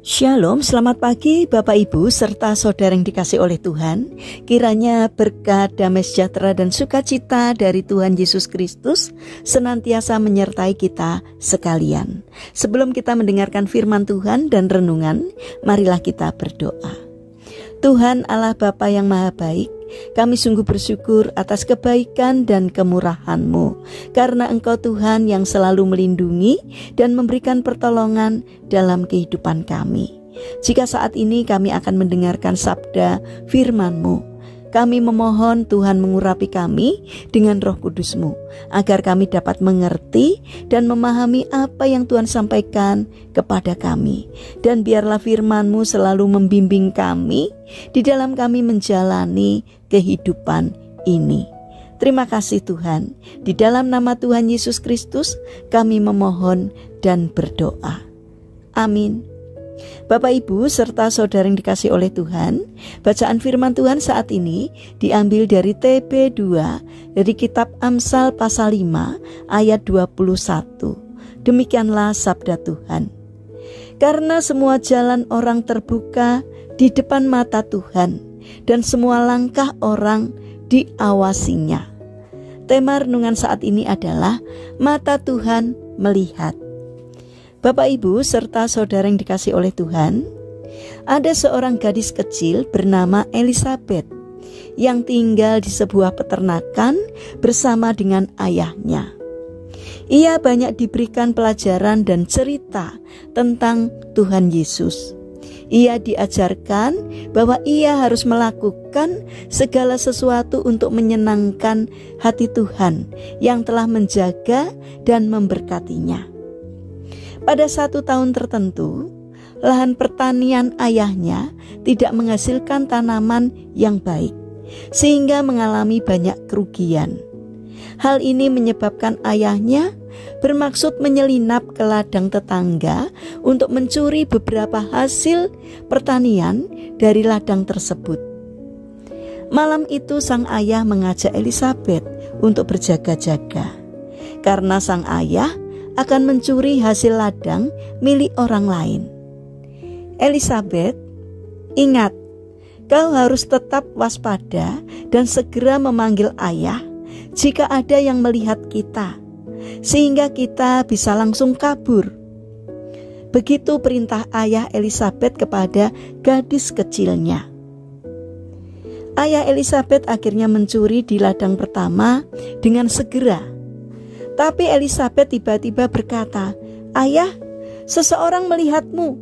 Shalom, selamat pagi Bapak Ibu serta saudara yang dikasihi oleh Tuhan. Kiranya berkat, damai sejahtera dan sukacita dari Tuhan Yesus Kristus senantiasa menyertai kita sekalian. Sebelum kita mendengarkan firman Tuhan dan renungan, marilah kita berdoa. Tuhan Allah Bapa yang Maha Baik, kami sungguh bersyukur atas kebaikan dan kemurahan-Mu, karena Engkau Tuhan yang selalu melindungi dan memberikan pertolongan dalam kehidupan kami. Jika saat ini kami akan mendengarkan sabda firman-Mu, kami memohon Tuhan mengurapi kami dengan Roh Kudus-Mu, agar kami dapat mengerti dan memahami apa yang Tuhan sampaikan kepada kami. Dan biarlah firman-Mu selalu membimbing kami di dalam kami menjalani kehidupan ini. Terima kasih Tuhan. Di dalam nama Tuhan Yesus Kristus kami memohon dan berdoa. Amin. Bapak Ibu serta saudara yang dikasihi oleh Tuhan, bacaan firman Tuhan saat ini diambil dari TB2 dari kitab Amsal pasal 5 ayat 21. Demikianlah sabda Tuhan. Karena semua jalan orang terbuka di depan mata Tuhan, dan semua langkah orang diawasinya. Tema renungan saat ini adalah mata Tuhan melihat. Bapak Ibu serta saudara yang dikasihi oleh Tuhan, ada seorang gadis kecil bernama Elizabeth yang tinggal di sebuah peternakan bersama dengan ayahnya. Ia banyak diberikan pelajaran dan cerita tentang Tuhan Yesus. Ia diajarkan bahwa ia harus melakukan segala sesuatu untuk menyenangkan hati Tuhan yang telah menjaga dan memberkatinya. Pada satu tahun tertentu, lahan pertanian ayahnya tidak menghasilkan tanaman yang baik, sehingga mengalami banyak kerugian. Hal ini menyebabkan ayahnya bermaksud menyelinap ke ladang tetangga untuk mencuri beberapa hasil pertanian dari ladang tersebut. Malam itu sang ayah mengajak Elizabeth untuk berjaga-jaga, karena sang ayah akan mencuri hasil ladang milik orang lain. Elizabeth, ingat, kau harus tetap waspada dan segera memanggil ayah jika ada yang melihat kita, sehingga kita bisa langsung kabur. Begitu perintah ayah Elizabeth kepada gadis kecilnya. Ayah Elizabeth akhirnya mencuri di ladang pertama dengan segera. Tapi Elizabeth tiba-tiba berkata, "Ayah, seseorang melihatmu."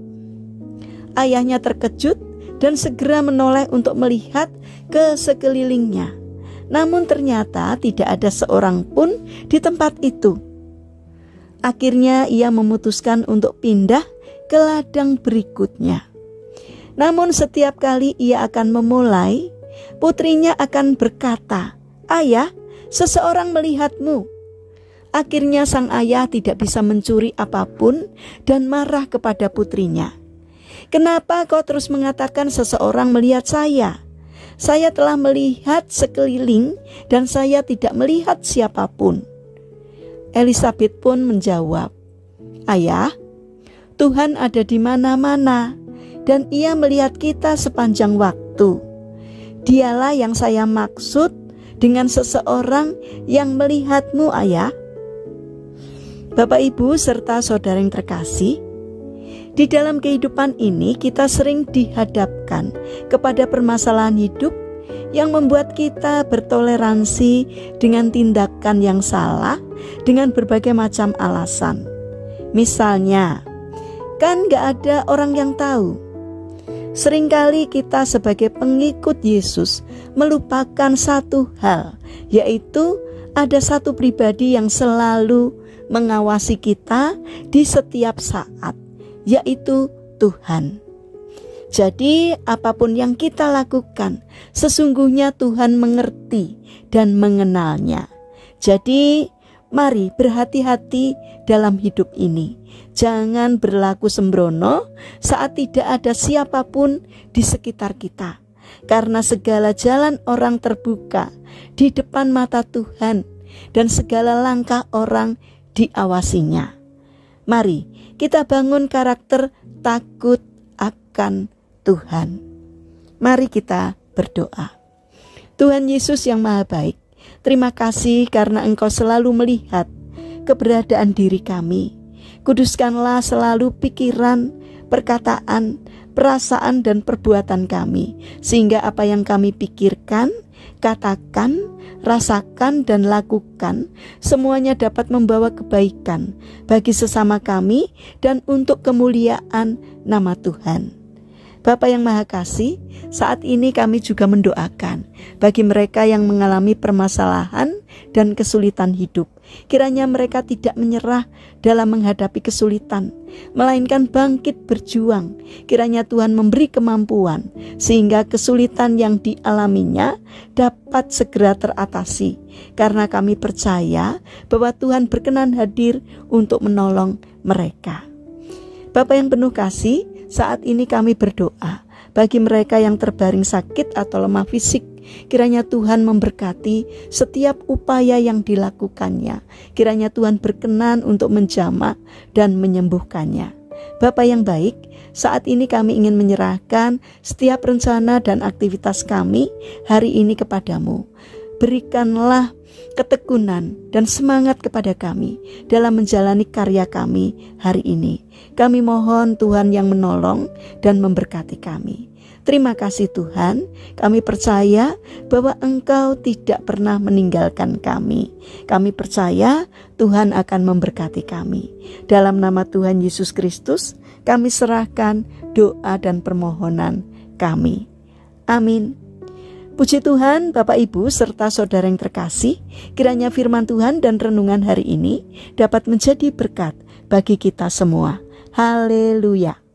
Ayahnya terkejut dan segera menoleh untuk melihat ke sekelilingnya. Namun ternyata tidak ada seorang pun di tempat itu. Akhirnya ia memutuskan untuk pindah ke ladang berikutnya. Namun setiap kali ia akan memulai, putrinya akan berkata, "Ayah, seseorang melihatmu." Akhirnya sang ayah tidak bisa mencuri apapun dan marah kepada putrinya. "Kenapa kau terus mengatakan seseorang melihat saya? Saya telah melihat sekeliling dan saya tidak melihat siapapun." Elizabeth pun menjawab, "Ayah, Tuhan ada di mana-mana dan Ia melihat kita sepanjang waktu. Dialah yang saya maksud dengan seseorang yang melihatmu, Ayah." Bapak Ibu serta saudara yang terkasih, di dalam kehidupan ini kita sering dihadapkan kepada permasalahan hidup yang membuat kita bertoleransi dengan tindakan yang salah dengan berbagai macam alasan. Misalnya, kan gak ada orang yang tahu. Seringkali kita sebagai pengikut Yesus melupakan satu hal, yaitu ada satu pribadi yang selalu mengawasi kita di setiap saat, yaitu Tuhan. Jadi apapun yang kita lakukan, sesungguhnya Tuhan mengerti dan mengenalnya. Jadi mari berhati-hati dalam hidup ini. Jangan berlaku sembrono saat tidak ada siapapun di sekitar kita. Karena segala jalan orang terbuka di depan mata Tuhan dan segala langkah orang diawasinya. Mari kita bangun karakter takut merindukan Tuhan. Mari kita berdoa. Tuhan Yesus yang Maha Baik, terima kasih karena Engkau selalu melihat keberadaan diri kami. Kuduskanlah selalu pikiran, perkataan, perasaan dan perbuatan kami, sehingga apa yang kami pikirkan, katakan, rasakan dan lakukan semuanya dapat membawa kebaikan bagi sesama kami dan untuk kemuliaan nama Tuhan. Bapa yang Maha Kasih, saat ini kami juga mendoakan bagi mereka yang mengalami permasalahan dan kesulitan hidup. Kiranya mereka tidak menyerah dalam menghadapi kesulitan, melainkan bangkit berjuang. Kiranya Tuhan memberi kemampuan sehingga kesulitan yang dialaminya dapat segera teratasi. Karena kami percaya bahwa Tuhan berkenan hadir untuk menolong mereka. Bapa yang penuh kasih, saat ini kami berdoa bagi mereka yang terbaring sakit atau lemah fisik. Kiranya Tuhan memberkati setiap upaya yang dilakukannya. Kiranya Tuhan berkenan untuk menjamah dan menyembuhkannya. Bapa yang baik, saat ini kami ingin menyerahkan setiap rencana dan aktivitas kami hari ini kepadamu. Berikanlah ketekunan dan semangat kepada kami dalam menjalani karya kami hari ini. Kami mohon Tuhan yang menolong dan memberkati kami. Terima kasih Tuhan, kami percaya bahwa Engkau tidak pernah meninggalkan kami. Kami percaya Tuhan akan memberkati kami. Dalam nama Tuhan Yesus Kristus, kami serahkan doa dan permohonan kami. Amin. Puji Tuhan, Bapak Ibu serta saudara yang terkasih, kiranya firman Tuhan dan renungan hari ini dapat menjadi berkat bagi kita semua. Haleluya.